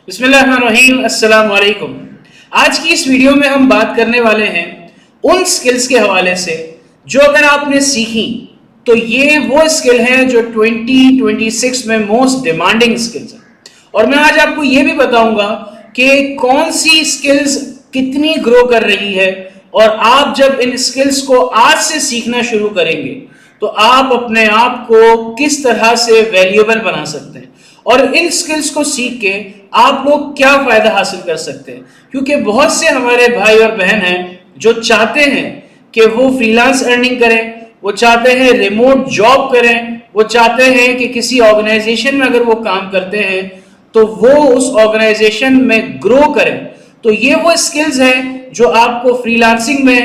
بسم اللہ الرحمن الرحیم، السلام علیکم۔ آج کی اس ویڈیو میں ہم بات کرنے والے ہیں ان سکلز کے حوالے سے جو اگر آپ نے سیکھی تو یہ وہ سکل ہیں جو 2026 میں موسٹ ڈیمانڈنگ سکلز ہیں، اور میں آج آپ کو یہ بھی بتاؤں گا کہ کون سی سکلز کتنی گرو کر رہی ہے، اور آپ جب ان سکلز کو آج سے سیکھنا شروع کریں گے تو آپ اپنے آپ کو کس طرح سے ویلیوبل بنا سکتے ہیں، اور ان سکلز کو سیکھ کے آپ لوگ کیا فائدہ حاصل کر سکتے ہیں۔ کیونکہ بہت سے ہمارے بھائی اور بہن ہیں جو چاہتے ہیں کہ وہ فری لانس ارننگ کریں، وہ چاہتے ہیں ریموٹ جاب کریں، وہ چاہتے ہیں کہ کسی آرگنائزیشن میں اگر وہ کام کرتے ہیں تو وہ اس آرگنائزیشن میں گرو کریں۔ تو یہ وہ سکلز ہیں جو آپ کو فری لانسنگ میں،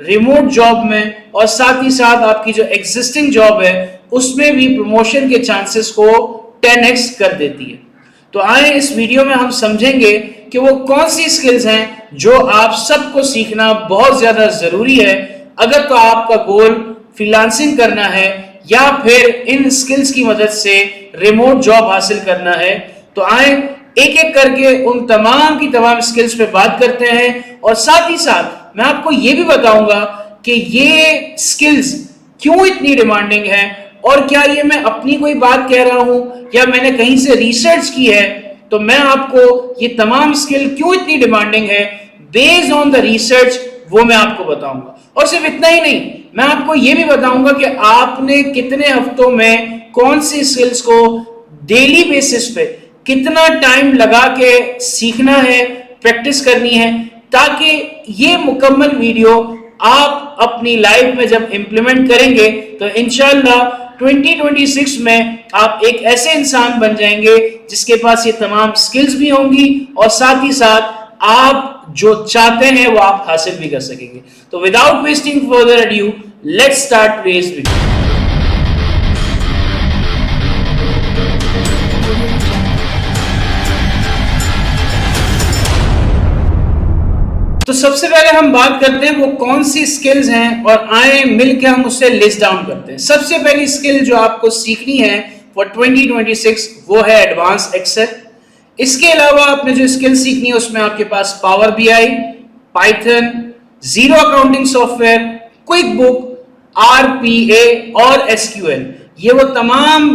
ریموٹ جاب میں، اور ساتھ ہی ساتھ آپ کی جو ایگزسٹنگ جاب ہے اس میں بھی پروموشن کے چانسز کو 10x کر دیتی ہے۔ تو آئیں اس ویڈیو میں ہم سمجھیں گے کہ وہ کون سی سکلز ہیں جو آپ سب کو سیکھنا بہت زیادہ ضروری ہے اگر تو آپ کا گول فری لانسنگ کرنا ہے یا پھر ان سکلز کی مدد سے ریموٹ جاب حاصل کرنا ہے۔ تو آئیں ایک ایک کر کے ان تمام کی تمام سکلز پہ بات کرتے ہیں، اور ساتھ ہی ساتھ میں آپ کو یہ بھی بتاؤں گا کہ یہ سکلز کیوں اتنی ڈیمانڈنگ ہے، اور کیا یہ میں اپنی کوئی بات کہہ رہا ہوں یا میں نے کہیں سے ریسرچ کی ہے۔ تو میں آپ کو یہ تمام سکل کیوں اتنی ڈیمانڈنگ ہے بیسڈ آن دا ریسرچ وہ میں آپ کو بتاؤں گا۔ اور صرف اتنا ہی نہیں، میں آپ کو یہ بھی بتاؤں گا کہ آپ نے کتنے ہفتوں میں کون سی سکلز کو ڈیلی بیسس پہ کتنا ٹائم لگا کے سیکھنا ہے، پریکٹس کرنی ہے، تاکہ یہ مکمل ویڈیو آپ اپنی لائف میں جب امپلیمنٹ کریں گے تو انشاءاللہ 2026 میں آپ ایک ایسے انسان بن جائیں گے جس کے پاس یہ تمام سکلز بھی ہوں گی، اور ساتھ ہی ساتھ آپ جو چاہتے ہیں وہ آپ حاصل بھی کر سکیں گے۔ تو without wasting further audio, let's start today's video. تو سب سے پہلے ہم بات کرتے ہیں وہ کون سی سکلز ہیں، اور آئیں مل کے ہم اسے لسٹ ڈاؤن کرتے ہیں۔ سب سے پہلی سکل جو آپ کو سیکھنی ہے for 2026 وہ ہے ایڈوانس ایکسل۔ اس کے علاوہ آپ نے جو سکل سیکھنی ہے اس میں آپ کے پاس Power B I, Python, zero accounting software, Quick Book, R P A اور ایس کیو ایل، یہ وہ تمام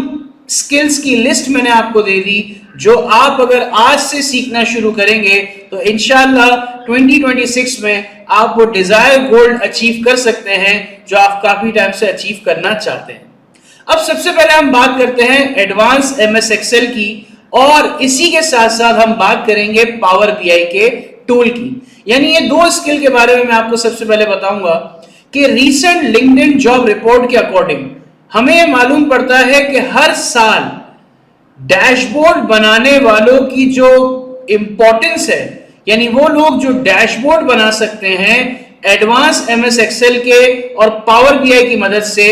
سکلز کی لسٹ میں نے آپ کو دے دی جو آپ اگر آج سے سیکھنا شروع کریں گے تو انشاءاللہ 2026 میں آپ وہ ڈیزائر گولڈ اچیو کر سکتے ہیں جو آپ کافی ٹائم سے اچیو کرنا چاہتے ہیں۔ اب سب سے پہلے ہم بات کرتے ہیں ایڈوانس ایم ایس ایکسل کی، اور اسی کے ساتھ ساتھ ہم بات کریں گے پاور بی آئی کے ٹول کی۔ یعنی یہ دو سکل کے بارے میں آپ کو سب سے پہلے بتاؤں گا کہ ریسنٹ لنکڈن جاب رپورٹ کے اکارڈنگ ہمیں یہ معلوم پڑتا ہے کہ ہر سال ڈیش بورڈ بنانے والوں کی جو امپورٹنس ہے، یعنی وہ لوگ جو ڈیش بورڈ بنا سکتے ہیں ایڈوانس ایم ایس ایکسل کے اور پاور بی آئی کی مدد سے،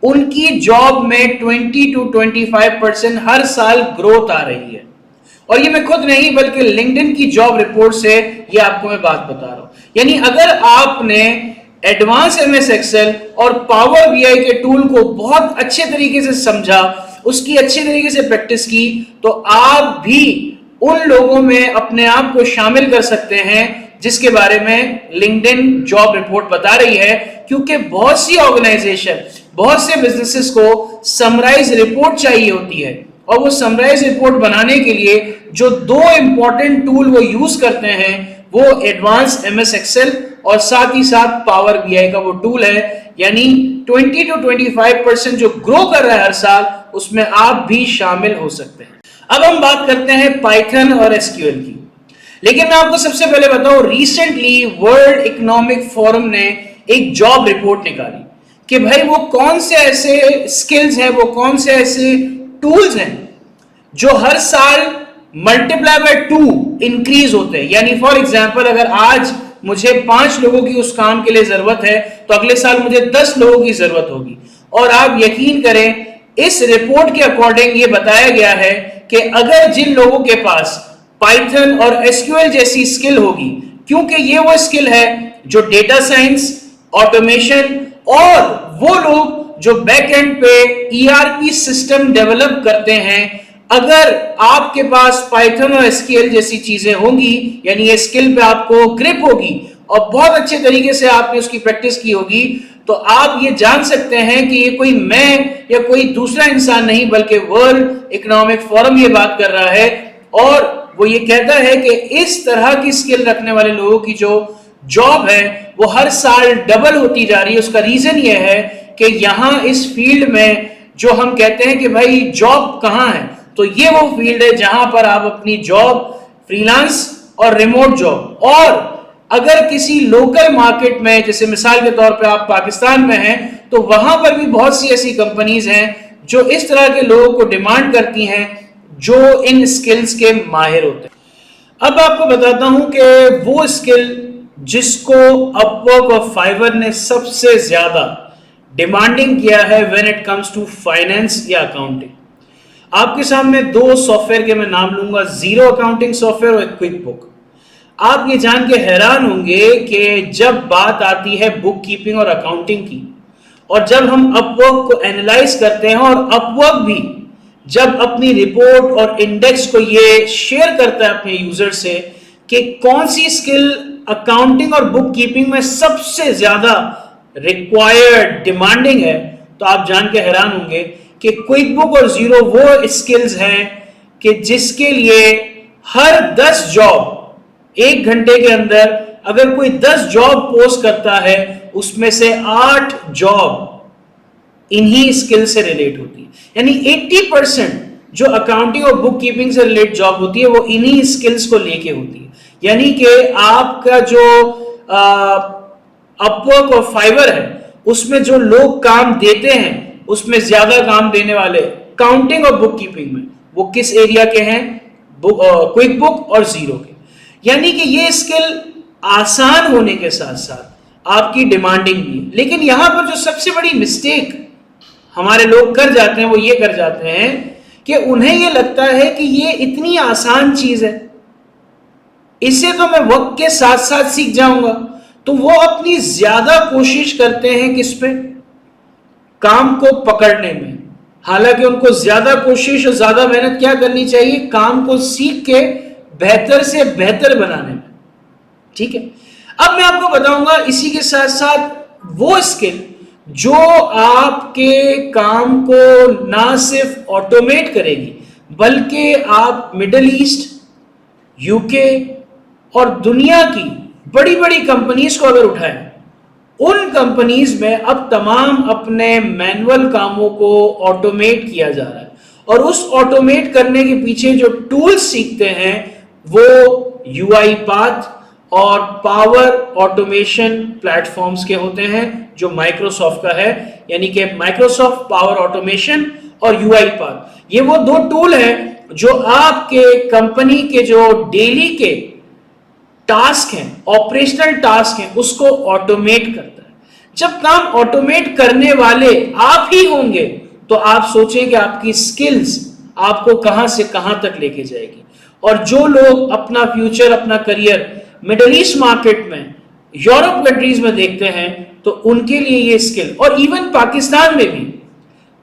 ان کی جاب میں 20 to 25% ہر سال گروتھ آ رہی ہے۔ اور یہ میں خود نہیں بلکہ لنکڈن کی جاب رپورٹ سے یہ آپ کو میں بات بتا رہا ہوں۔ یعنی اگر آپ نے ایڈوانس ایم ایس ایکسل اور پاور بی آئی کے ٹول کو بہت اچھے طریقے سے سمجھا، اس کی اچھے طریقے سے پریکٹس کی، تو آپ بھی ان لوگوں میں اپنے آپ کو شامل کر سکتے ہیں جس کے بارے میں لنکڈن جاب رپورٹ بتا رہی ہے۔ کیونکہ بہت سی آرگنائزیشن، بہت سے بزنسز کو سمرائز رپورٹ چاہیے ہوتی ہے، اور وہ سمرائز رپورٹ بنانے کے لیے جو دو امپورٹنٹ ٹول وہ یوز کرتے ہیں وہ ایڈوانس ایم ایس ایکسل اور ساتھ ہی ساتھ پاور بی آئی کا وہ ٹول ہے۔ یعنی 20 to 25% جو گرو کر رہا ہے ہر سال، اس میں آپ بھی شامل ہو سکتے ہیں۔ اب ہم بات کرتے ہیں پائتھن اور ایس کیو ایل کی، لیکن میں آپ کو سب سے پہلے بتاؤں ریسنٹلی ورلڈ اکنامک فورم نے ایک جاب رپورٹ نکالی کہ بھائی وہ کون سے ایسے سکلز ہیں، وہ کون سے ایسے ٹولز ہیں جو ہر سال ملٹیپلائی بائی 2 انکریز ہوتے ہیں۔ یعنی فار ایگزامپل اگر آج مجھے 5 لوگوں کی اس کام کے لیے ضرورت ہے تو اگلے سال مجھے 10 لوگوں کی ضرورت ہوگی۔ اور آپ یقین کریں اس رپورٹ کے اکارڈنگ یہ بتایا گیا ہے کہ اگر جن لوگوں کے پاس پائتھن اور ایس کیو ایل جیسی سکل ہوگی، کیونکہ یہ وہ سکل ہے جو ڈیٹا سائنس، آٹومیشن، اور وہ لوگ جو بیک اینڈ پہ E R P system develop کرتے ہیں، اگر آپ کے پاس پائتھن اور SQL جیسی چیزیں ہوں گی، یعنی یہ اسکل پہ آپ کو گرپ ہوگی اور بہت اچھے طریقے سے آپ نے اس کی پریکٹس کی ہوگی، تو آپ یہ جان سکتے ہیں کہ یہ کوئی میں یا کوئی دوسرا انسان نہیں بلکہ ورلڈ اکنامک فورم یہ بات کر رہا ہے، اور وہ یہ کہتا ہے کہ اس طرح کی اسکل رکھنے والے لوگوں کی جو جاب ہے وہ ہر سال ڈبل ہوتی جا رہی ہے۔ اس کا ریزن یہ ہے کہ یہاں اس فیلڈ میں جو ہم کہتے ہیں کہ بھائی جاب کہاں ہے، تو یہ وہ فیلڈ ہے جہاں پر آپ اپنی جاب، فریلانس اور ریموٹ جاب، اور اگر کسی لوکل مارکیٹ میں جیسے مثال کے طور پہ آپ پاکستان میں ہیں تو وہاں پر بھی بہت سی ایسی کمپنیز ہیں جو اس طرح کے لوگوں کو ڈیمانڈ کرتی ہیں جو ان سکلز کے ماہر ہوتے ہیں۔ اب آپ کو بتاتا ہوں کہ وہ سکل جس کو اپ ورک اور فائیور نے سب سے زیادہ ڈیمانڈنگ کیا ہے when it comes to finance یا اکاؤنٹنگ۔ آپ کے سامنے دو سافٹ ویئر کے میں نام لوں گا، زیرو اکاؤنٹنگ سافٹ ویئر اور کوئک بک۔ آپ یہ جان کے حیران ہوں گے کہ جب بات آتی ہے بک کیپنگ اور اکاؤنٹنگ کی، اور جب ہم اپ ورک کو اینالائز کرتے ہیں اور اپ ورک بھی جب اپنی رپورٹ اور انڈیکس کو یہ شیئر کرتا ہے اپنے یوزر سے کہ کون سی اسکل اکاؤنٹنگ اور بک کیپنگ میں سب سے زیادہ ریکوائرڈ ڈیمانڈنگ ہے، تو آپ جان کے حیران ہوں گے کہ کوئک بک اور زیرو وہ اسکلز ہیں کہ جس کے لیے ہر 10 جاب ایک گھنٹے کے اندر اگر کوئی 10 جاب پوسٹ کرتا ہے اس میں سے 8 جاب انہی اسکل سے ریلیٹ ہوتی ہے، یعنی 80% جو اکاؤنٹنگ اور بک کیپنگ سے ریلیٹ جاب ہوتی ہے وہ انہی اسکلز کو لے کے ہوتی ہے۔ یعنی کہ آپ کا جو اپ ورک اور فائیور ہے اس میں جو لوگ کام دیتے ہیں اس میں زیادہ کام دینے والے اکاؤنٹنگ اور بک کیپنگ میں وہ کس ایریا کے ہیں؟ کوئک بک اور زیرو کے۔ یعنی کہ یہ اسکل آسان ہونے کے ساتھ ساتھ آپ کی ڈیمانڈنگ بھی ہے، لیکن یہاں پر جو سب سے بڑی مسٹیک ہمارے لوگ کر جاتے ہیں وہ یہ کر جاتے ہیں کہ انہیں یہ لگتا ہے کہ یہ اتنی آسان چیز ہے، اسے تو میں وقت کے ساتھ ساتھ سیکھ جاؤں گا، تو وہ اپنی زیادہ کوشش کرتے ہیں کس پہ؟ کام کو پکڑنے میں، حالانکہ ان کو زیادہ کوشش اور زیادہ محنت کیا کرنی چاہیے؟ کام کو سیکھ کے بہتر سے بہتر بنانے میں۔ ٹھیک ہے، اب میں آپ کو بتاؤں گا اسی کے ساتھ ساتھ وہ اسکل جو آپ کے کام کو نہ صرف آٹومیٹ کرے گی بلکہ آپ مڈل ایسٹ، UK اور دنیا کی بڑی بڑی کمپنیز کو اگر اٹھائیں، ان کمپنیز میں اب تمام اپنے مینول کاموں کو آٹومیٹ کیا جا رہا ہے، اور اس آٹومیٹ کرنے کے پیچھے جو ٹولز سیکھتے ہیں وہ UI پاتھ اور پاور آٹومیشن پلیٹ فارمز کے ہوتے ہیں جو مائکروسافٹ کا ہے، یعنی کہ مائکروسافٹ پاور آٹومیشن اور UI پاتھ، یہ وہ دو ٹول ہیں جو آپ کے کمپنی کے جو ڈیلی کے ٹاسک ہیں، آپریشنل ٹاسک ہیں، اس کو آٹومیٹ کرتا ہے۔ جب کام آٹومیٹ کرنے والے آپ ہی ہوں گے تو آپ سوچیں کہ آپ کی سکلز آپ کو کہاں سے کہاں تک لے کے جائے گی۔ اور جو لوگ اپنا فیوچر، اپنا کریئر مڈل ایسٹ مارکیٹ میں، یورپ کنٹریز میں دیکھتے ہیں تو ان کے لیے یہ اسکل، اور ایون پاکستان میں بھی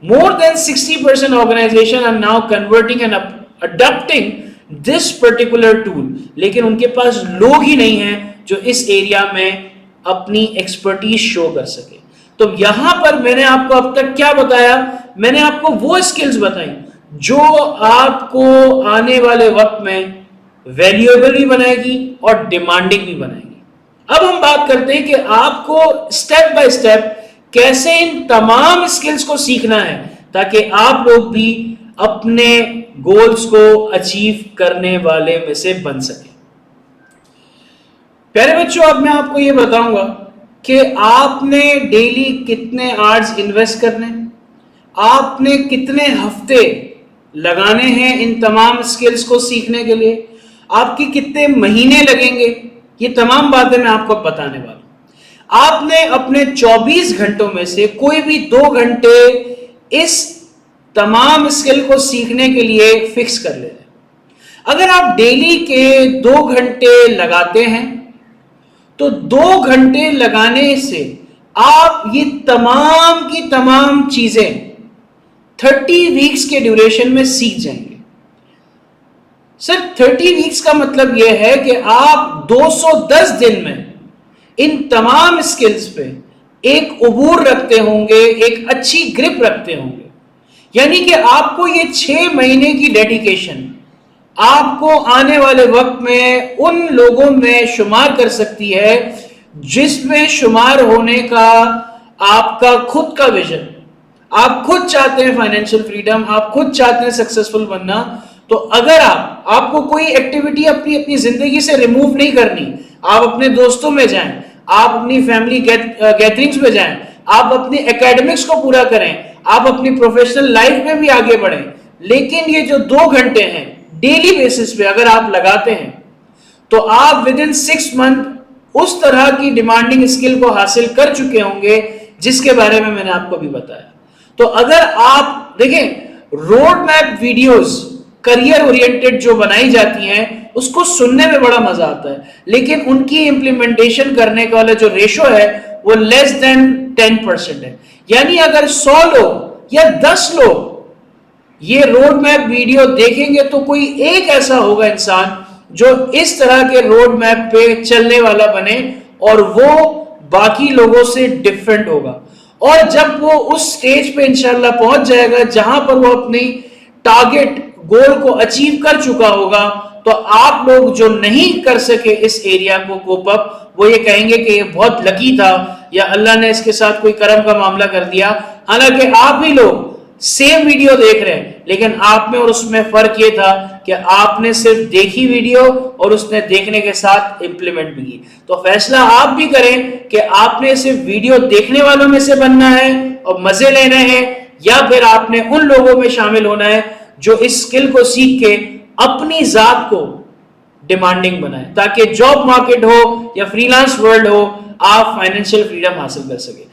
more than 60% organization are now converting and adopting this particular tool، لیکن ان کے پاس لوگ ہی نہیں ہیں جو اس ایریا میں اپنی ایکسپرٹیز شو کر سکے۔ تو یہاں پر میں نے آپ کو اب تک کیا بتایا؟ میں نے آپ کو وہ اسکلز بتائیں جو آپ کو آنے والے وقت میں ویلیویبل بھی بنائے گی اور ڈیمانڈنگ بھی بنائے گی۔ اب ہم بات کرتے ہیں کہ آپ کو اسٹیپ بائی اسٹیپ کیسے ان تمام اسکلز کو سیکھنا ہے تاکہ آپ لوگ بھی اپنے گولز کو اچیو کرنے والے میں سے بن سکیں۔ پیارے بچوں، اب میں آپ کو یہ بتاؤں گا کہ آپ نے ڈیلی کتنے آورز انویسٹ کرنے، آپ نے کتنے ہفتے لگانے ہیں ان تمام اسکلز کو سیکھنے کے لیے، آپ کی کتنے مہینے لگیں گے، یہ تمام باتیں میں آپ کو بتانے والا ہوں۔ آپ نے اپنے 24 گھنٹوں میں سے کوئی بھی 2 گھنٹے اس تمام اسکل کو سیکھنے کے لیے فکس کر لیتے ہیں۔ اگر آپ ڈیلی کے 2 گھنٹے لگاتے ہیں تو 2 گھنٹے لگانے سے آپ یہ تمام کی تمام چیزیں 30 ویکس کے ڈیوریشن میں سیکھ جائیں گے۔ سر 30 ویکس کا مطلب یہ ہے کہ آپ 210 دن میں ان تمام اسکلز پہ ایک عبور رکھتے ہوں گے, ایک اچھی گرپ رکھتے ہوں گے. یعنی کہ آپ کو یہ 6 مہینے کی ڈیڈیکیشن آپ کو آنے والے وقت میں ان لوگوں میں شمار کر سکتی ہے جس میں شمار ہونے کا آپ کا خود کا ویژن. آپ خود چاہتے ہیں فائنینشیل فریڈم, آپ خود چاہتے ہیں سکسیسفل بننا. تو اگر آپ کو کوئی ایکٹیویٹی اپنی زندگی سے ریموو نہیں کرنی, آپ اپنے دوستوں میں جائیں, آپ اپنی فیملی گیدرنگز میں جائیں, آپ اپنی اکیڈمکس کو پورا کریں, آپ اپنی پروفیشنل لائف میں بھی آگے بڑھیں, لیکن یہ جو 2 گھنٹے ہیں ڈیلی بیسس پہ اگر آپ لگاتے ہیں تو آپ ود ان 6 منتھ اس طرح کی ڈیمانڈنگ اسکل کو حاصل کر چکے ہوں گے جس کے بارے میں نے آپ کو بھی بتایا. تو اگر آپ دیکھیں road map videos career oriented جو بنائی جاتی ہیں اس کو سننے میں بڑا مزہ آتا ہے, لیکن ان کی امپلیمنٹیشن کرنے کا والا جو ریشو ہے وہ لیس دین 10% ہے. یعنی اگر 100 لوگ یا 10 لوگ یہ روڈ میپ ویڈیو دیکھیں گے تو کوئی ایک ایسا ہوگا انسان جو اس طرح کے روڈ میپ پہ چلنے والا بنے اور وہ باقی لوگوں سے ڈفرنٹ ہوگا. اور جب وہ اس سٹیج پہ انشاءاللہ پہنچ جائے گا جہاں پر وہ اپنی ٹارگٹ گول کو اچیو کر چکا ہوگا, تو آپ لوگ جو نہیں کر سکے اس ایریا کو کوپ اپ, وہ یہ کہیں گے کہ یہ بہت لکی تھا یا اللہ نے اس کے ساتھ کوئی کرم کا معاملہ کر دیا. حالانکہ آپ ہی لوگ سیم ویڈیو دیکھ رہے ہیں, لیکن آپ میں اور اس میں فرق یہ تھا کہ آپ نے صرف دیکھی ویڈیو اور اس نے دیکھنے کے ساتھ امپلیمنٹ بھی کی. تو فیصلہ آپ بھی کریں کہ آپ نے صرف ویڈیو دیکھنے والوں میں سے بننا ہے اور مزے لینے ہیں, یا پھر آپ نے ان لوگوں میں شامل ہونا ہے جو اس اسکل کو سیکھ کے اپنی ذات کو ڈیمانڈنگ بنائیں, تاکہ جاب مارکیٹ ہو یا فری لانس ورلڈ ہو, آپ فائنینشیل فریڈم حاصل کر سکیں.